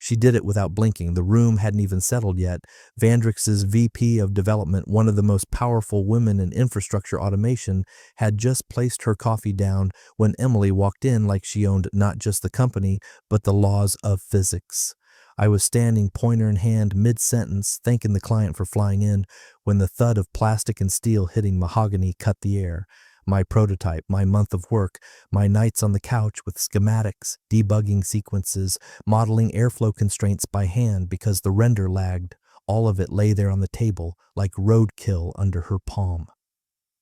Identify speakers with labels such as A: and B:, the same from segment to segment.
A: She did it without blinking. The room hadn't even settled yet. Vandrix's VP of development, one of the most powerful women in infrastructure automation, had just placed her coffee down when Emily walked in like she owned not just the company, but the laws of physics. I was standing pointer in hand mid-sentence, thanking the client for flying in, when the thud of plastic and steel hitting mahogany cut the air. My prototype, my month of work, my nights on the couch with schematics, debugging sequences, modeling airflow constraints by hand because the render lagged, all of it lay there on the table like roadkill under her palm.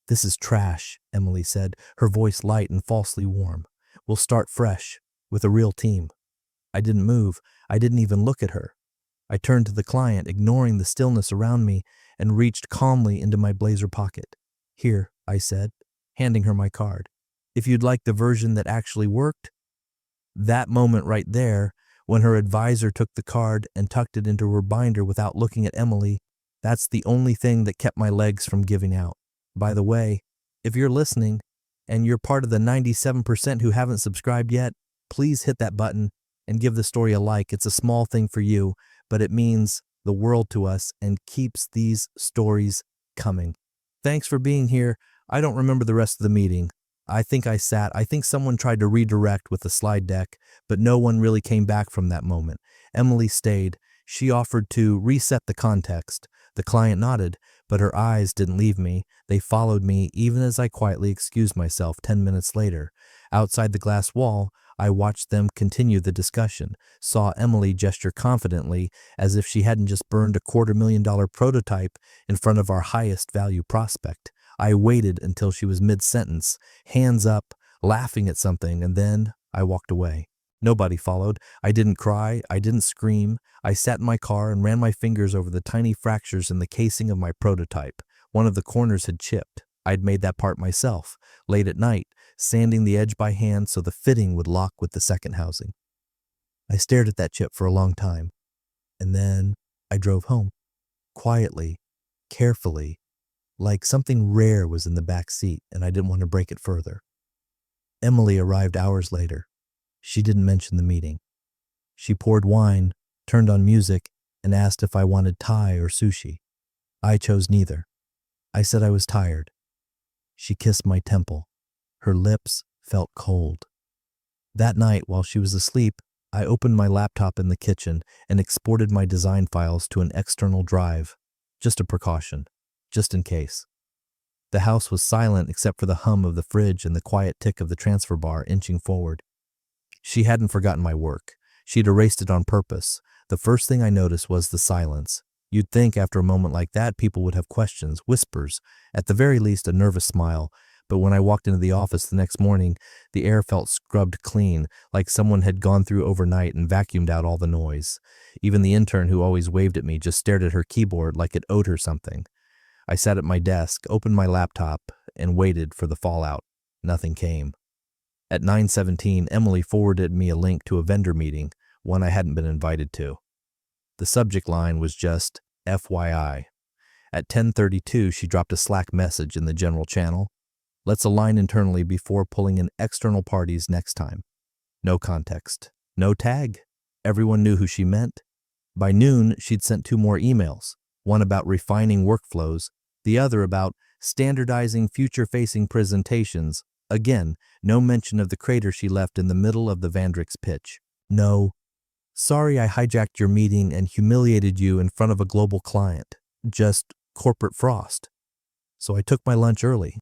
A: "This is trash," Emily said, her voice light and falsely warm. "We'll start fresh, with a real team." I didn't move. I didn't even look at her. I turned to the client, ignoring the stillness around me, and reached calmly into my blazer pocket. "Here," I said, handing her my card. "If you'd like the version that actually worked." That moment right there, when her advisor took the card and tucked it into her binder without looking at Emily, that's the only thing that kept my legs from giving out. By the way, if you're listening and you're part of the 97% who haven't subscribed yet, please hit that button and give the story a like. It's a small thing for you, but it means the world to us and keeps these stories coming. Thanks for being here. I don't remember the rest of the meeting. I think someone tried to redirect with the slide deck, but no one really came back from that moment. Emily stayed. She offered to reset the context. The client nodded, but her eyes didn't leave me. They followed me even as I quietly excused myself 10 minutes later. Outside the glass wall, I watched them continue the discussion, saw Emily gesture confidently as if she hadn't just burned a $250,000 prototype in front of our highest value prospect. I waited until she was mid-sentence, hands up, laughing at something, and then I walked away. Nobody followed. I didn't cry. I didn't scream. I sat in my car and ran my fingers over the tiny fractures in the casing of my prototype. One of the corners had chipped. I'd made that part myself, late at night, sanding the edge by hand so the fitting would lock with the second housing. I stared at that chip for a long time, and then I drove home, quietly, carefully, like something rare was in the back seat and I didn't want to break it further. Emily arrived hours later. She didn't mention the meeting. She poured wine, turned on music, and asked if I wanted Thai or sushi. I chose neither. I said I was tired. She kissed my temple. Her lips felt cold. That night, while she was asleep, I opened my laptop in the kitchen and exported my design files to an external drive. Just a precaution, just in case. The house was silent except for the hum of the fridge and the quiet tick of the transfer bar inching forward. She hadn't forgotten my work. She'd erased it on purpose. The first thing I noticed was the silence. You'd think after a moment like that people would have questions, whispers, at the very least a nervous smile, but when I walked into the office the next morning, the air felt scrubbed clean, like someone had gone through overnight and vacuumed out all the noise. Even the intern who always waved at me just stared at her keyboard like it owed her something. I sat at my desk, opened my laptop, and waited for the fallout. Nothing came. At 9:17, Emily forwarded me a link to a vendor meeting, one I hadn't been invited to. The subject line was just FYI. At 10:32, she dropped a Slack message in the general channel. "Let's align internally before pulling in external parties next time." No context. No tag. Everyone knew who she meant. By noon, she'd sent 2 more emails, one about refining workflows, the other about standardizing future-facing presentations. Again, no mention of the crater she left in the middle of the Vandrix pitch. No, "Sorry I hijacked your meeting and humiliated you in front of a global client. Just corporate frost." So I took my lunch early,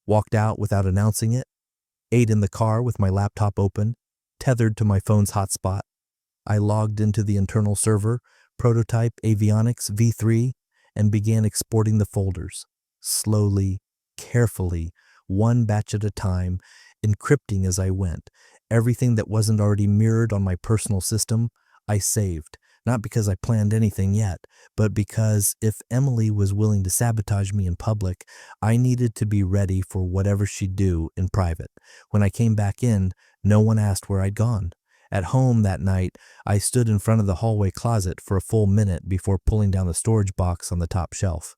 A: walked out without announcing it, ate in the car with my laptop open, tethered to my phone's hotspot. I logged into the internal server, Prototype Avionics V3, and began exporting the folders, slowly, carefully, one batch at a time, encrypting as I went. Everything that wasn't already mirrored on my personal system, I saved, not because I planned anything yet, but because if Emily was willing to sabotage me in public, I needed to be ready for whatever she'd do in private. When I came back in, no one asked where I'd gone. At home that night, I stood in front of the hallway closet for a full minute before pulling down the storage box on the top shelf.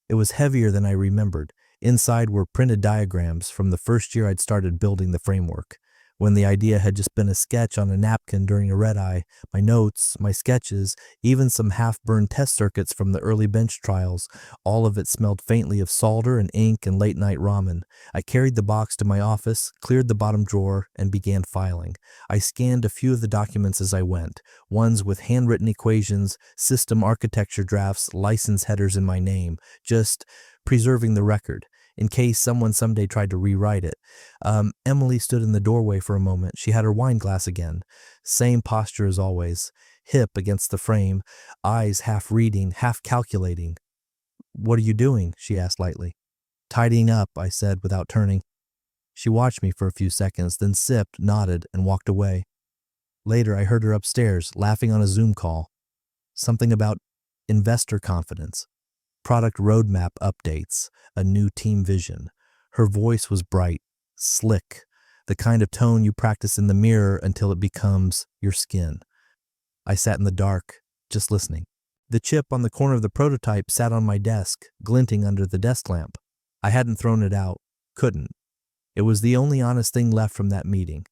A: It was heavier than I remembered. Inside were printed diagrams from the first year I'd started building the framework. when the idea had just been a sketch on a napkin during a red-eye. My notes, my sketches, even some half-burned test circuits from the early bench trials, all of it smelled faintly of solder and ink and late-night ramen. I carried the box to my office, cleared the bottom drawer, and began filing. I scanned a few of the documents as I went, ones with handwritten equations, system architecture drafts, license headers in my name, just preserving the record, in case someone someday tried to rewrite it. Emily stood in the doorway for a moment. She had her wine glass again. Same posture as always, hip against the frame, eyes half reading, half calculating. "What are you doing?" she asked lightly. "Tidying up," I said without turning. She watched me for a few seconds, then sipped, nodded, and walked away. Later, I heard her upstairs, laughing on a Zoom call. Something about investor confidence, product roadmap updates, a new team vision. Her voice was bright, slick, the kind of tone you practice in the mirror until it becomes your skin. I sat in the dark, just listening. The chip on the corner of the prototype sat on my desk, glinting under the desk lamp. I hadn't thrown it out, couldn't. It was the only honest thing left from that meeting.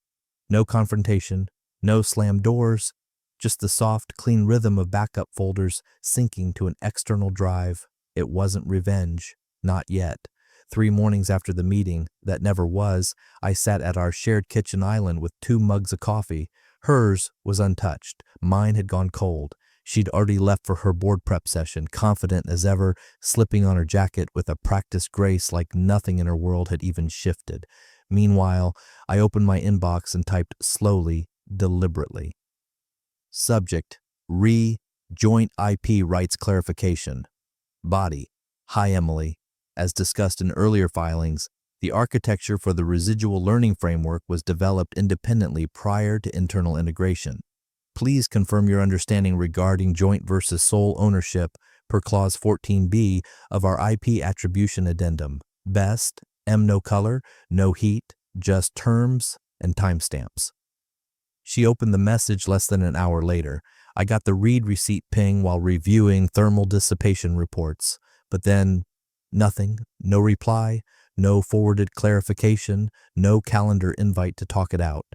A: No confrontation, no slammed doors, just the soft, clean rhythm of backup folders syncing to an external drive. It wasn't revenge, not yet. 3 mornings after the meeting, that never was, I sat at our shared kitchen island with 2 mugs of coffee. Hers was untouched. Mine had gone cold. She'd already left for her board prep session, confident as ever, slipping on her jacket with a practiced grace like nothing in her world had even shifted. Meanwhile, I opened my inbox and typed slowly, deliberately. Subject: Joint IP rights clarification. Body: Hi Emily. As discussed in earlier filings, the architecture for the residual learning framework was developed independently prior to internal integration. Please confirm your understanding regarding joint versus sole ownership per Clause 14b of our IP attribution addendum. Best, no color, no heat, just terms and timestamps. She opened the message less than an hour later. I got the read receipt ping while reviewing thermal dissipation reports. But then, nothing, no reply, no forwarded clarification, no calendar invite to talk it out.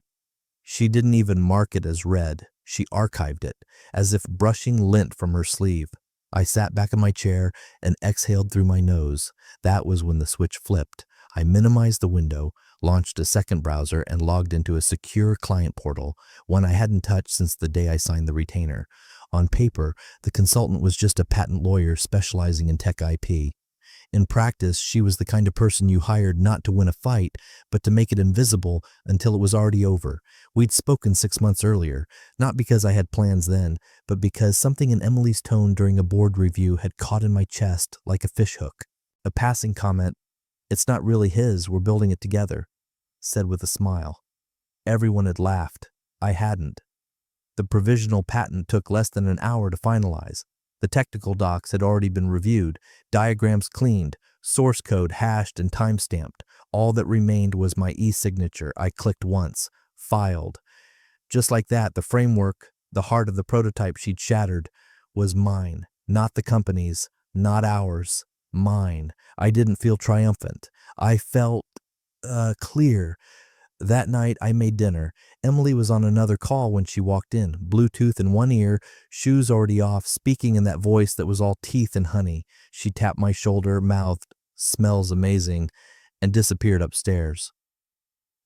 A: She didn't even mark it as read. She archived it, as if brushing lint from her sleeve. I sat back in my chair and exhaled through my nose. That was when the switch flipped. I minimized the window, launched a second browser, and logged into a secure client portal, one I hadn't touched since the day I signed the retainer. On paper, the consultant was just a patent lawyer specializing in tech IP. In practice, she was the kind of person you hired not to win a fight, but to make it invisible until it was already over. We'd spoken 6 months earlier, not because I had plans then, but because something in Emily's tone during a board review had caught in my chest like a fishhook. A passing comment, "It's not really his, we're building it together," said with a smile. Everyone had laughed. I hadn't. The provisional patent took less than an hour to finalize. The technical docs had already been reviewed, diagrams cleaned, source code hashed and timestamped. All that remained was my e-signature. I clicked once, filed. Just like that, the framework, the heart of the prototype she'd shattered, was mine, not the company's, not ours, mine. I didn't feel triumphant. I felt clear. That night, I made dinner. Emily was on another call when she walked in, Bluetooth in one ear, shoes already off, speaking in that voice that was all teeth and honey. She tapped my shoulder, mouthed, "Smells amazing," and disappeared upstairs.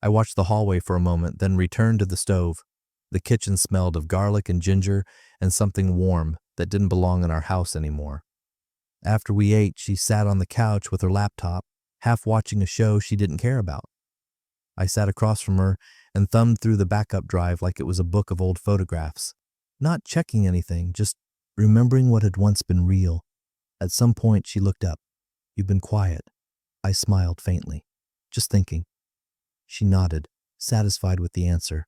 A: I watched the hallway for a moment, then returned to the stove. The kitchen smelled of garlic and ginger and something warm that didn't belong in our house anymore. After we ate, she sat on the couch with her laptop, half watching a show she didn't care about. I sat across from her and thumbed through the backup drive like it was a book of old photographs. Not checking anything, just remembering what had once been real. At some point, she looked up. "You've been quiet." I smiled faintly. "Just thinking." She nodded, satisfied with the answer.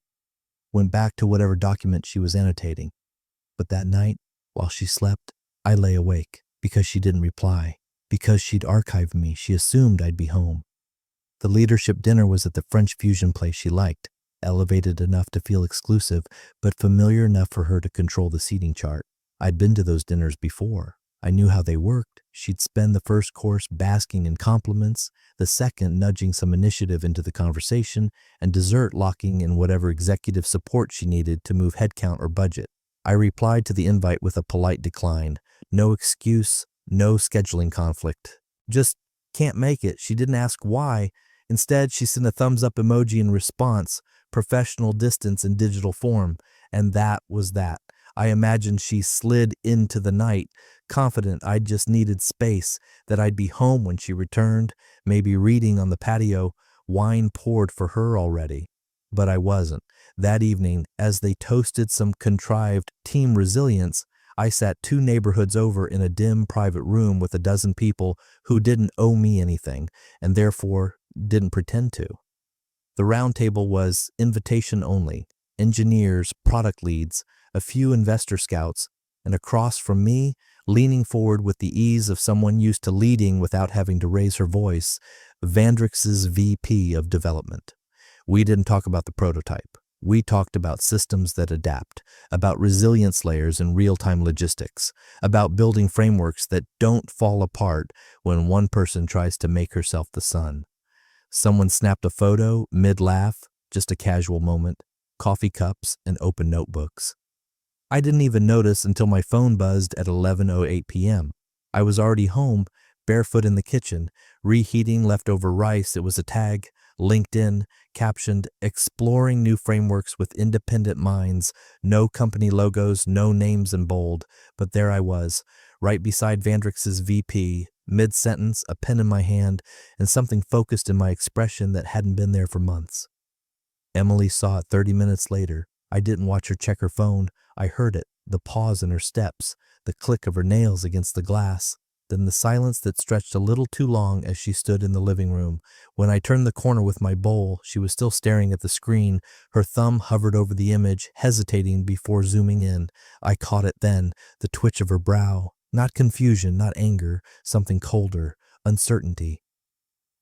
A: Went back to whatever document she was annotating. But that night, while she slept, I lay awake. Because she didn't reply. Because she'd archived me, she assumed I'd be home. The leadership dinner was at the French fusion place she liked, elevated enough to feel exclusive, but familiar enough for her to control the seating chart. I'd been to those dinners before. I knew how they worked. She'd spend the first course basking in compliments, the second nudging some initiative into the conversation, and dessert locking in whatever executive support she needed to move headcount or budget. I replied to the invite with a polite decline. No excuse, no scheduling conflict. Just can't make it. She didn't ask why. Instead, she sent a thumbs up emoji in response, professional distance in digital form, and that was that. I imagined she slid into the night, confident I just needed space, that I'd be home when she returned, maybe reading on the patio, wine poured for her already. But I wasn't. That evening, as they toasted some contrived team resilience, I sat 2 neighborhoods over in a dim private room with a dozen people who didn't owe me anything, and therefore didn't pretend to. The round table was invitation only, engineers, product leads, a few investor scouts, and across from me, leaning forward with the ease of someone used to leading without having to raise her voice, Vandrix's VP of development. We didn't talk about the prototype. We talked about systems that adapt, about resilience layers and real-time logistics, about building frameworks that don't fall apart when one person tries to make herself the sun. Someone snapped a photo, mid-laugh, just a casual moment, coffee cups and open notebooks. I didn't even notice until my phone buzzed at 11:08 p.m. I was already home, barefoot in the kitchen, reheating leftover rice. It was a tag, LinkedIn, captioned, "Exploring new frameworks with independent minds." No company logos, no names in bold. But there I was, right beside Vandrix's VP, mid-sentence, a pen in my hand, and something focused in my expression that hadn't been there for months. Emily saw it 30 minutes later. I didn't watch her check her phone. I heard it, the pause in her steps, the click of her nails against the glass, then the silence that stretched a little too long as she stood in the living room. When I turned the corner with my bowl, she was still staring at the screen. Her thumb hovered over the image, hesitating before zooming in. I caught it then, the twitch of her brow. Not confusion, not anger, something colder, uncertainty.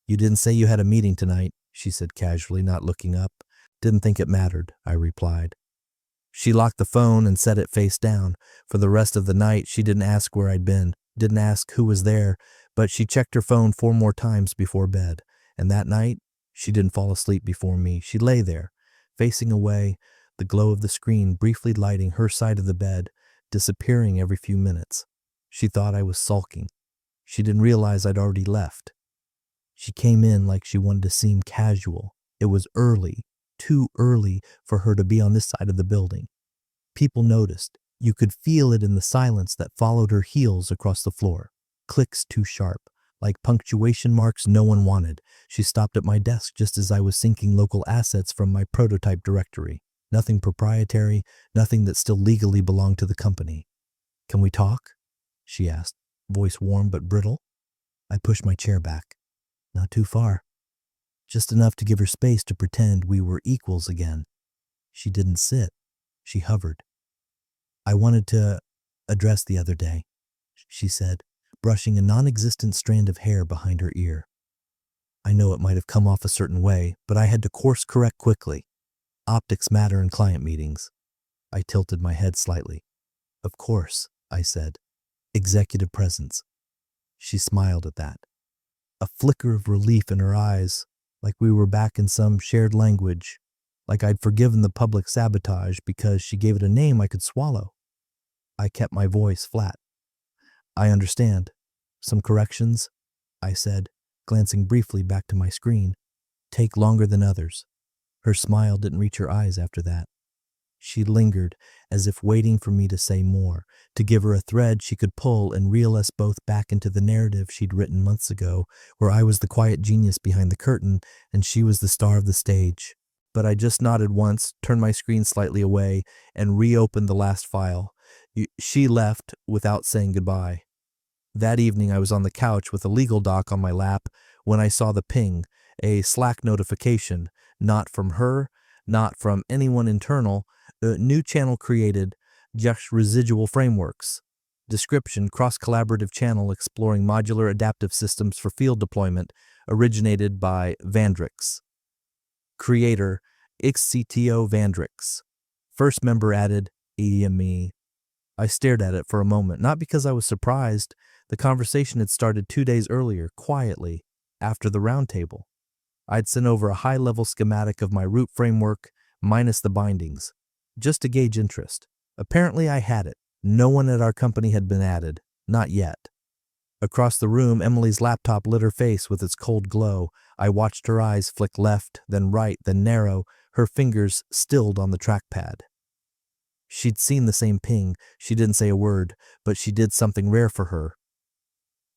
A: "You didn't say you had a meeting tonight," she said casually, not looking up. "Didn't think it mattered," I replied. She locked the phone and set it face down. For the rest of the night, she didn't ask where I'd been, didn't ask who was there, but she checked her phone 4 more times before bed. And that night, she didn't fall asleep before me. She lay there, facing away, the glow of the screen briefly lighting her side of the bed, disappearing every few minutes. She thought I was sulking. She didn't realize I'd already left. She came in like she wanted to seem casual. It was early, too early for her to be on this side of the building. People noticed. You could feel it in the silence that followed her heels across the floor. Clicks too sharp, like punctuation marks no one wanted. She stopped at my desk just as I was syncing local assets from my prototype directory. Nothing proprietary, nothing that still legally belonged to the company. "Can we talk?" she asked, voice warm but brittle. I pushed my chair back. "Not too far." Just enough to give her space to pretend we were equals again. She didn't sit. She hovered. "I wanted to address the other day," she said, brushing a non-existent strand of hair behind her ear. I know it might have come off a certain way, but I had to course correct quickly. Optics matter in client meetings. I tilted my head slightly. "Of course," I said. "Executive presence." She smiled at that. A flicker of relief in her eyes, like we were back in some shared language, like I'd forgiven the public sabotage because she gave it a name I could swallow. I kept my voice flat. "I understand. Some corrections," I said, glancing briefly back to my screen. "Take longer than others." Her smile didn't reach her eyes after that. She lingered, as if waiting for me to say more, to give her a thread she could pull and reel us both back into the narrative she'd written months ago, where I was the quiet genius behind the curtain and she was the star of the stage. But I just nodded once, turned my screen slightly away, and reopened the last file. She left without saying goodbye. That evening I was on the couch with a legal doc on my lap when I saw the ping, a Slack notification, not from her, not from anyone internal. New channel created, just residual frameworks. Description: cross-collaborative channel exploring modular adaptive systems for field deployment, originated by Vandrix. Creator: XCTO Vandrix. First member added, EME. I stared at it for a moment, not because I was surprised. The conversation had started 2 days earlier, quietly, after the roundtable. I'd sent over a high-level schematic of my root framework, minus the bindings, just to gauge interest. Apparently I had it. No one at our company had been added. Not yet. Across the room, Emily's laptop lit her face with its cold glow. I watched her eyes flick left, then right, then narrow, her fingers stilled on the trackpad. She'd seen the same ping. She didn't say a word, but she did something rare for her.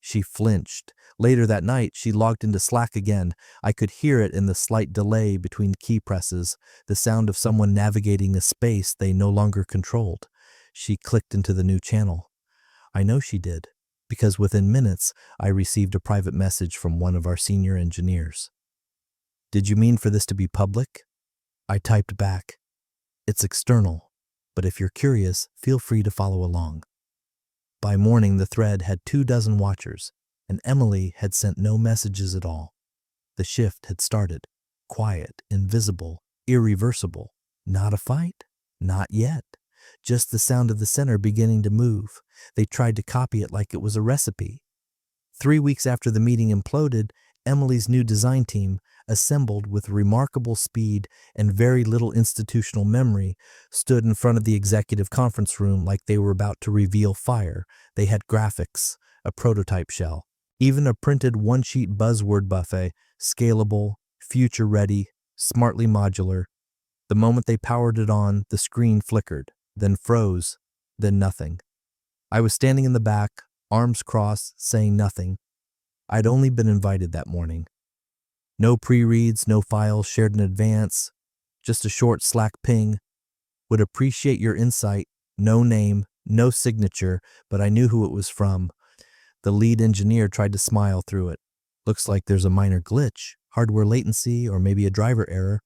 A: She flinched. Later that night, she logged into Slack again. I could hear it in the slight delay between key presses, the sound of someone navigating a space they no longer controlled. She clicked into the new channel. I know she did, because within minutes, I received a private message from one of our senior engineers. "Did you mean for this to be public?" I typed back. "It's external, but if you're curious, feel free to follow along." By morning, the thread had 24 watchers, and Emily had sent no messages at all. The shift had started. Quiet, invisible, irreversible. Not a fight? Not yet. Just the sound of the center beginning to move. They tried to copy it like it was a recipe. 3 weeks after the meeting imploded, Emily's new design team, assembled with remarkable speed and very little institutional memory, stood in front of the executive conference room like they were about to reveal fire. They had graphics, a prototype shell, even a printed one-sheet buzzword buffet, scalable, future-ready, smartly modular. The moment they powered it on, the screen flickered, then froze, then nothing. I was standing in the back, arms crossed, saying nothing. I'd only been invited that morning. No pre-reads, no files shared in advance, just a short Slack ping. Would appreciate your insight, no name, no signature, but I knew who it was from. The lead engineer tried to smile through it. "Looks like there's a minor glitch, hardware latency, or maybe a driver error."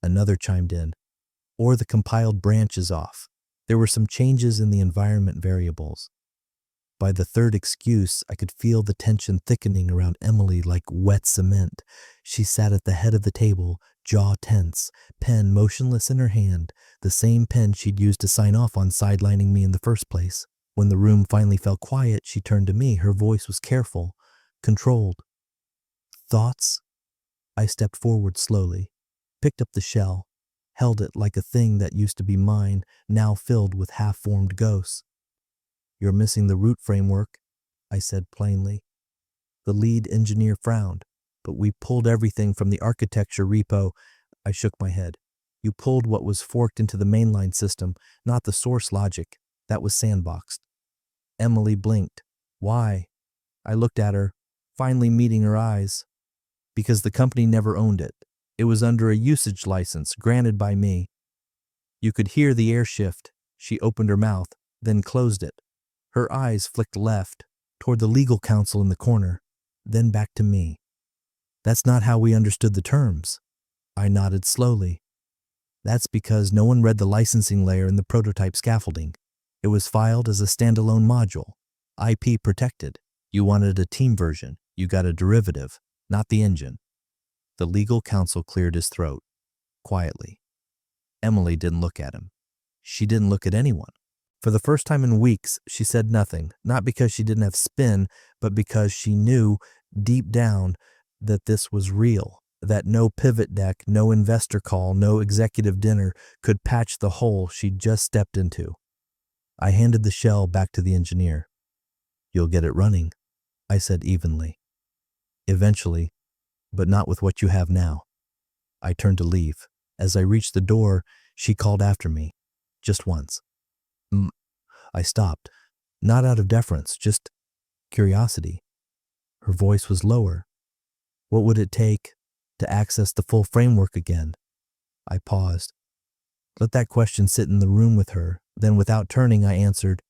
A: Another chimed in. "Or the compiled branch is off. There were some changes in the environment variables." By the third excuse, I could feel the tension thickening around Emily like wet cement. She sat at the head of the table, jaw tense, pen motionless in her hand, the same pen she'd used to sign off on sidelining me in the first place. When the room finally fell quiet, she turned to me. Her voice was careful, controlled. "Thoughts?" I stepped forward slowly, picked up the shell, held it like a thing that used to be mine, now filled with half-formed ghosts. "You're missing the root framework," I said plainly. The lead engineer frowned. "But we pulled everything from the architecture repo." I shook my head. "You pulled what was forked into the mainline system, not the source logic. That was sandboxed." Emily blinked. "Why?" I looked at her, finally meeting her eyes. "Because the company never owned it. It was under a usage license granted by me." You could hear the air shift. She opened her mouth, then closed it. Her eyes flicked left, toward the legal counsel in the corner, then back to me. "That's not how we understood the terms." I nodded slowly. "That's because no one read the licensing layer in the prototype scaffolding. It was filed as a standalone module, IP protected. You wanted a team version. You got a derivative, not the engine." The legal counsel cleared his throat, quietly. Emily didn't look at him. She didn't look at anyone. For the first time in weeks, she said nothing, not because she didn't have spin, but because she knew, deep down, that this was real, that no pivot deck, no investor call, no executive dinner could patch the hole she'd just stepped into. I handed the shell back to the engineer. "You'll get it running," I said evenly. "Eventually, but not with what you have now." I turned to leave. As I reached the door, she called after me, just once. I stopped, not out of deference, just curiosity. Her voice was lower. "What would it take to access the full framework again?" I paused. Let that question sit in the room with her. Then without turning, I answered,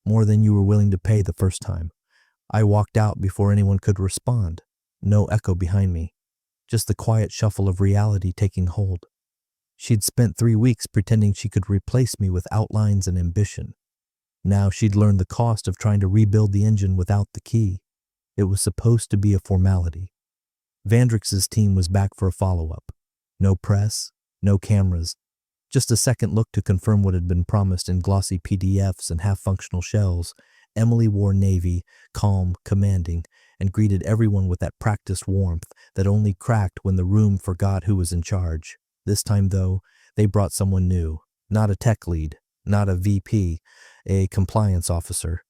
A: "More than you were willing to pay the first time." I walked out before anyone could respond. No echo behind me. Just the quiet shuffle of reality taking hold. She'd spent 3 weeks pretending she could replace me with outlines and ambition. Now she'd learned the cost of trying to rebuild the engine without the key. It was supposed to be a formality. Vandrix's team was back for a follow-up. No press, no cameras, Just a second look to confirm what had been promised in glossy PDFs and half-functional shells. Emily wore navy, calm, commanding, and greeted everyone with that practiced warmth that only cracked when the room forgot who was in charge. This time, though, they brought someone new. Not a tech lead, not a VP, a compliance officer.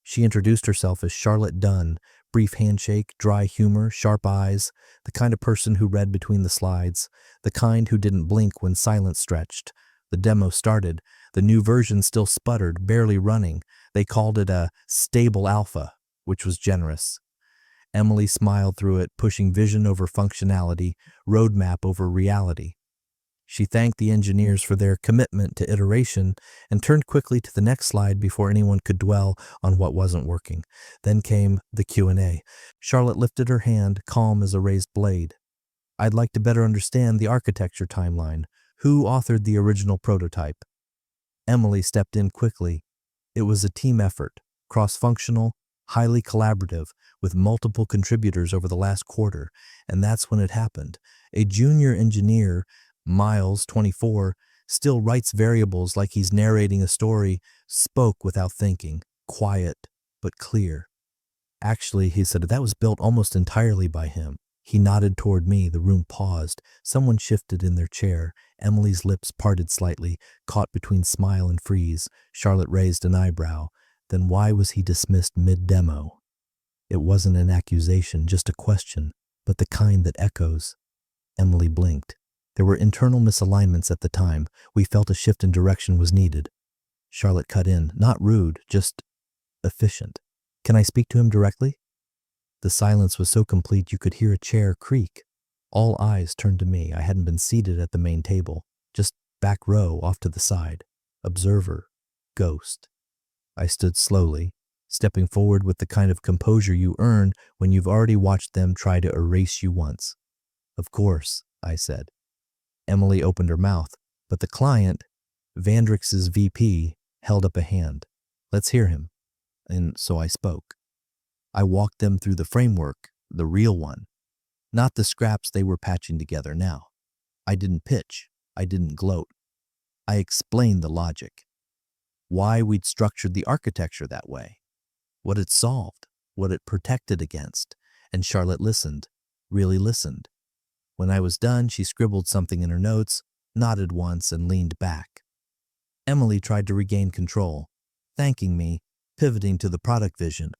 A: She introduced herself as Charlotte Dunn, brief handshake, dry humor, sharp eyes, the kind of person who read between the slides, the kind who didn't blink when silence stretched. The demo started. The new version still sputtered, barely running. They called it a stable alpha, which was generous. Emily smiled through it, pushing vision over functionality, roadmap over reality. She thanked the engineers for their commitment to iteration and turned quickly to the next slide before anyone could dwell on what wasn't working. Then came the Q&A. Charlotte lifted her hand, calm as a raised blade. I'd like to better understand the architecture timeline. Who authored the original prototype? Emily stepped in quickly. It was a team effort, cross-functional, highly collaborative, with multiple contributors over the last quarter, and that's when it happened. A junior engineer, Miles, 24, still writes variables like he's narrating a story, spoke without thinking, quiet but clear. Actually, he said, that was built almost entirely by him. He nodded toward me. The room paused. Someone shifted in their chair. Emily's lips parted slightly, caught between smile and freeze. Charlotte raised an eyebrow. Then why was he dismissed mid-demo? It wasn't an accusation, just a question, but the kind that echoes. Emily blinked. There were internal misalignments at the time. We felt a shift in direction was needed. Charlotte cut in, not rude, just efficient. Can I speak to him directly? The silence was so complete you could hear a chair creak. All eyes turned to me. I hadn't been seated at the main table, just back row off to the side. Observer, ghost. I stood slowly, stepping forward with the kind of composure you earn when you've already watched them try to erase you once. Of course, I said. Emily opened her mouth, but the client, Vandrix's VP, held up a hand. Let's hear him. And so I spoke. I walked them through the framework, the real one, not the scraps they were patching together now. I didn't pitch. I didn't gloat. I explained the logic. Why we'd structured the architecture that way. What it solved. What it protected against. And Charlotte listened. Really listened. When I was done, she scribbled something in her notes, nodded once, and leaned back. Emily tried to regain control, thanking me, pivoting to the product vision.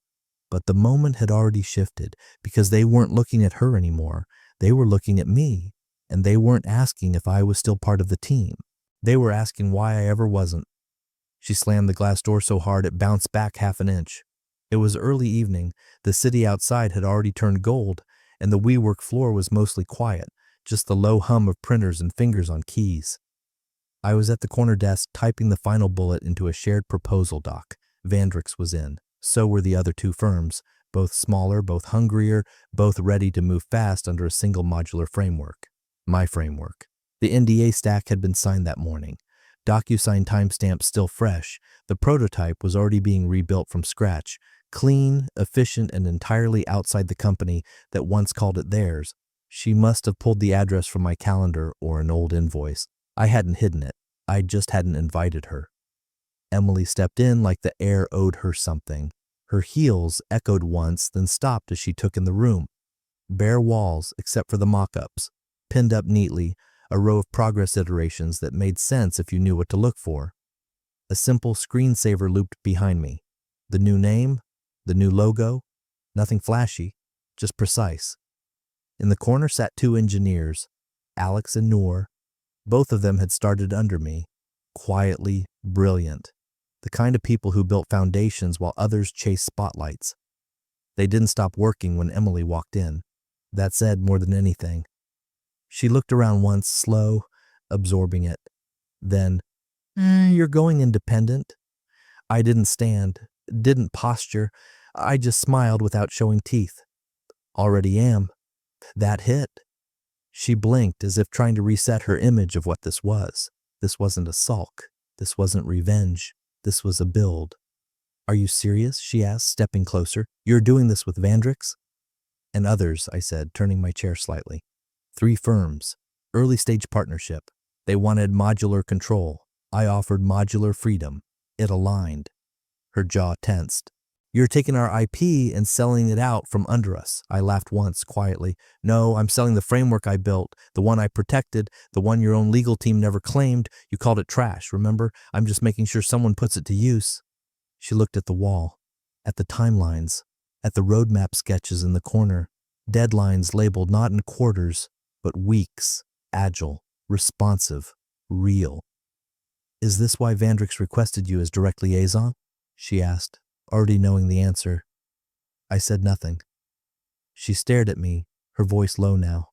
A: But the moment had already shifted because they weren't looking at her anymore. They were looking at me, and they weren't asking if I was still part of the team. They were asking why I ever wasn't. She slammed the glass door so hard it bounced back half an inch. It was early evening. The city outside had already turned gold, and the WeWork floor was mostly quiet, just the low hum of printers and fingers on keys. I was at the corner desk typing the final bullet into a shared proposal doc. Vandrix was in. So were the other two firms, both smaller, both hungrier, both ready to move fast under a single modular framework. My framework. The NDA stack had been signed that morning. DocuSign timestamps still fresh. The prototype was already being rebuilt from scratch. Clean, efficient, and entirely outside the company that once called it theirs. She must have pulled the address from my calendar or an old invoice. I hadn't hidden it. I just hadn't invited her. Emily stepped in like the air owed her something. Her heels echoed once, then stopped as she took in the room. Bare walls, except for the mock-ups. Pinned up neatly, a row of progress iterations that made sense if you knew what to look for. A simple screensaver looped behind me. The new name, the new logo, nothing flashy, just precise. In the corner sat two engineers, Alex and Noor. Both of them had started under me, quietly brilliant. The kind of people who built foundations while others chased spotlights. They didn't stop working when Emily walked in. That said more than anything. She looked around once, slow, absorbing it. Then, you're going independent? I didn't stand, didn't posture. I just smiled without showing teeth. Already am. That hit. She blinked as if trying to reset her image of what this was. This wasn't a sulk. This wasn't revenge. This was a build. Are you serious? She asked, stepping closer. You're doing this with Vandrix? And others, I said, turning my chair slightly. 3 firms. Early stage partnership. They wanted modular control. I offered modular freedom. It aligned. Her jaw tensed. You're taking our IP and selling it out from under us. I laughed once, quietly. No, I'm selling the framework I built, the one I protected, the one your own legal team never claimed. You called it trash, remember? I'm just making sure someone puts it to use. She looked at the wall, at the timelines, at the roadmap sketches in the corner. Deadlines labeled not in quarters, but weeks, agile, responsive, real. Is this why Vandrix requested you as direct liaison? She asked, already knowing the answer. I said nothing. She stared at me, her voice low now.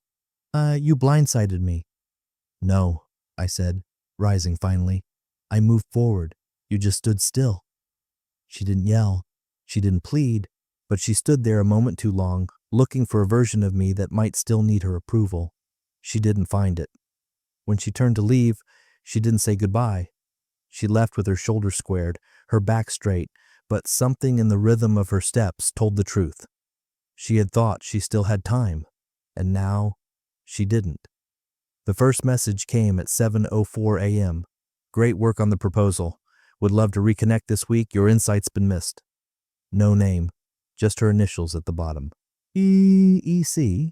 A: You blindsided me. No, I said, rising finally. I moved forward. You just stood still. She didn't yell. She didn't plead, but she stood there a moment too long, looking for a version of me that might still need her approval. She didn't find it. When she turned to leave, she didn't say goodbye. She left with her shoulders squared, her back straight, but something in the rhythm of her steps told the truth. She had thought she still had time, and now she didn't. The first message came at 7:04 a.m. Great work on the proposal. Would love to reconnect this week. Your insight's been missed. No name, just her initials at the bottom. EEC.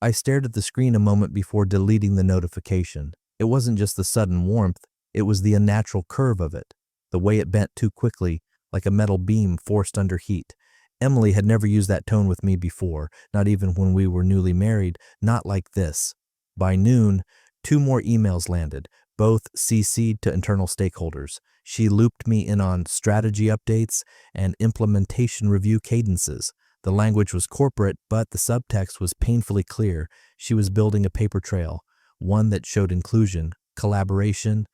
A: I stared at the screen a moment before deleting the notification. It wasn't just the sudden warmth, it was the unnatural curve of it, the way it bent too quickly, like a metal beam forced under heat. Emily had never used that tone with me before, not even when we were newly married, not like this. By noon, 2 more emails landed, both CC'd to internal stakeholders. She looped me in on strategy updates and implementation review cadences. The language was corporate, but the subtext was painfully clear. She was building a paper trail, one that showed inclusion, collaboration,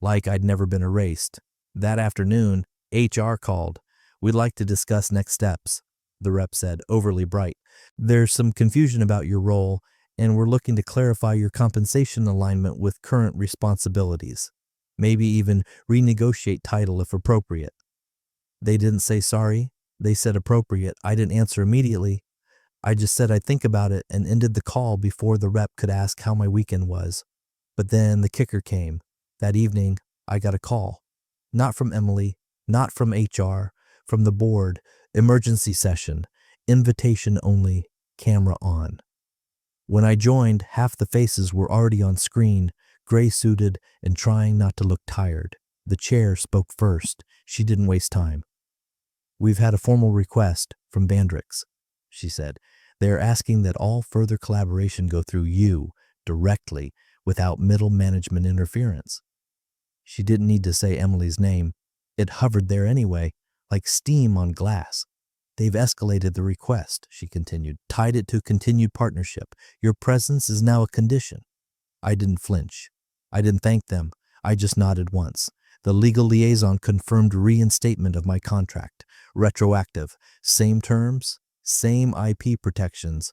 A: like I'd never been erased. That afternoon, HR called. We'd like to discuss next steps, the rep said, overly bright. There's some confusion about your role, and we're looking to clarify your compensation alignment with current responsibilities. Maybe even renegotiate title if appropriate. They didn't say sorry. They said appropriate. I didn't answer immediately. I just said I'd think about it and ended the call before the rep could ask how my weekend was. But then the kicker came. That evening, I got a call. Not from Emily, not from HR, from the board, emergency session, invitation only, camera on. When I joined, half the faces were already on screen, gray-suited and trying not to look tired. The chair spoke first. She didn't waste time. We've had a formal request from Vandrix, she said. They are asking that all further collaboration go through you, directly, without middle management interference. She didn't need to say Emily's name. It hovered there anyway, like steam on glass. They've escalated the request, she continued, tied it to continued partnership. Your presence is now a condition. I didn't flinch. I didn't thank them. I just nodded once. The legal liaison confirmed reinstatement of my contract. Retroactive. Same terms, same IP protections.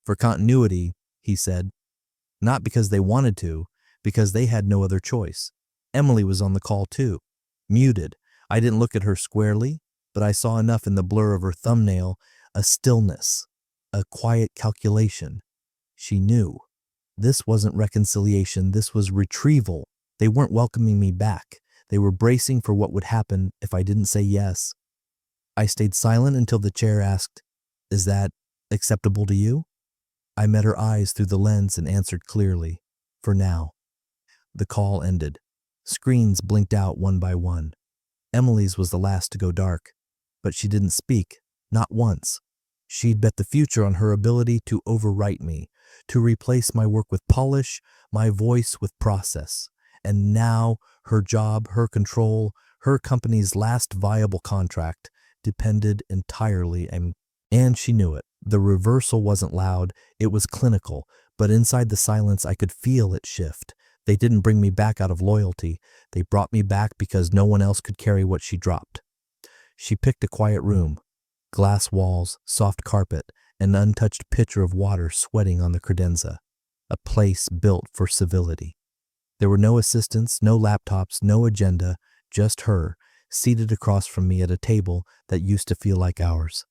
A: For continuity, he said. Not because they wanted to, because they had no other choice. Emily was on the call too. Muted. I didn't look at her squarely, but I saw enough in the blur of her thumbnail, a stillness, a quiet calculation. She knew. This wasn't reconciliation, this was retrieval. They weren't welcoming me back. They were bracing for what would happen if I didn't say yes. I stayed silent until the chair asked, "Is that acceptable to you?" I met her eyes through the lens and answered clearly, "For now." The call ended. Screens blinked out one by one. Emily's was the last to go dark, but she didn't speak, not once. She'd bet the future on her ability to overwrite me, to replace my work with polish, my voice with process. And now her job, her control, her company's last viable contract depended entirely, and she knew it. The reversal wasn't loud, it was clinical, but inside the silence I could feel it shift. They didn't bring me back out of loyalty. They brought me back because no one else could carry what she dropped. She picked a quiet room. Glass walls, soft carpet, an untouched pitcher of water sweating on the credenza. A place built for civility. There were no assistants, no laptops, no agenda, just her, seated across from me at a table that used to feel like ours.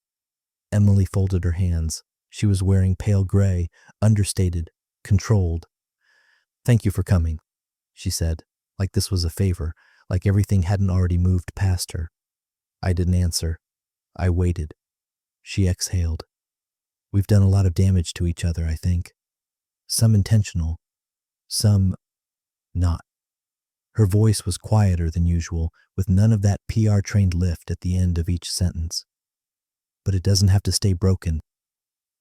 A: Emily folded her hands. She was wearing pale gray, understated, controlled. "Thank you for coming." she said, like this was a favor, like everything hadn't already moved past her. I didn't answer. I waited. She exhaled. We've done a lot of damage to each other, I think. Some intentional, some not. Her voice was quieter than usual, with none of that PR-trained lift at the end of each sentence. But it doesn't have to stay broken.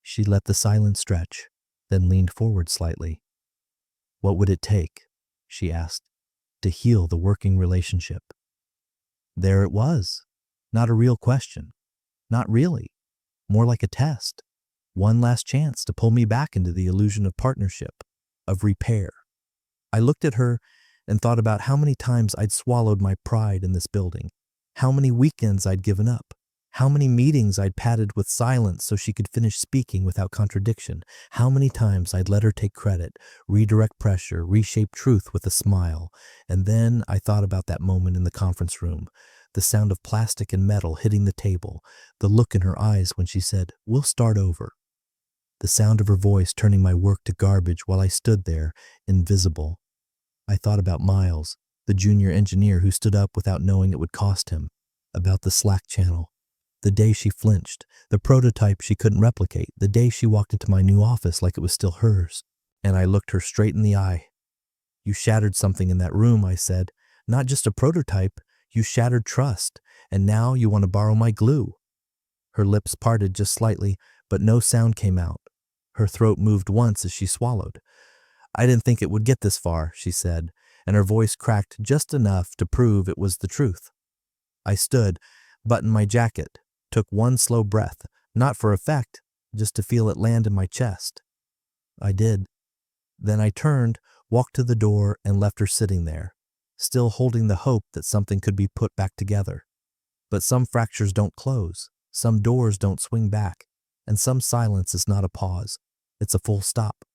A: She let the silence stretch, then leaned forward slightly. What would it take, she asked, to heal the working relationship? There it was. Not a real question. Not really. More like a test. One last chance to pull me back into the illusion of partnership, of repair. I looked at her and thought about how many times I'd swallowed my pride in this building, how many weekends I'd given up, how many meetings I'd padded with silence so she could finish speaking without contradiction, how many times I'd let her take credit, redirect pressure, reshape truth with a smile. And then I thought about that moment in the conference room, the sound of plastic and metal hitting the table, the look in her eyes when she said, "We'll start over." The sound of her voice turning my work to garbage while I stood there, invisible. I thought about Miles, the junior engineer who stood up without knowing it would cost him, about the Slack channel, the day she flinched, the prototype she couldn't replicate, the day she walked into my new office like it was still hers. And I looked her straight in the eye. "You shattered something in that room," I said. "Not just a prototype, you shattered trust, and now you want to borrow my glue." Her lips parted just slightly, but no sound came out. Her throat moved once as she swallowed. "I didn't think it would get this far," she said, and her voice cracked just enough to prove it was the truth. I stood, buttoned my jacket, took one slow breath, not for effect, just to feel it land in my chest. I did. Then I turned, walked to the door, and left her sitting there, still holding the hope that something could be put back together. But some fractures don't close, some doors don't swing back, and some silence is not a pause, it's a full stop.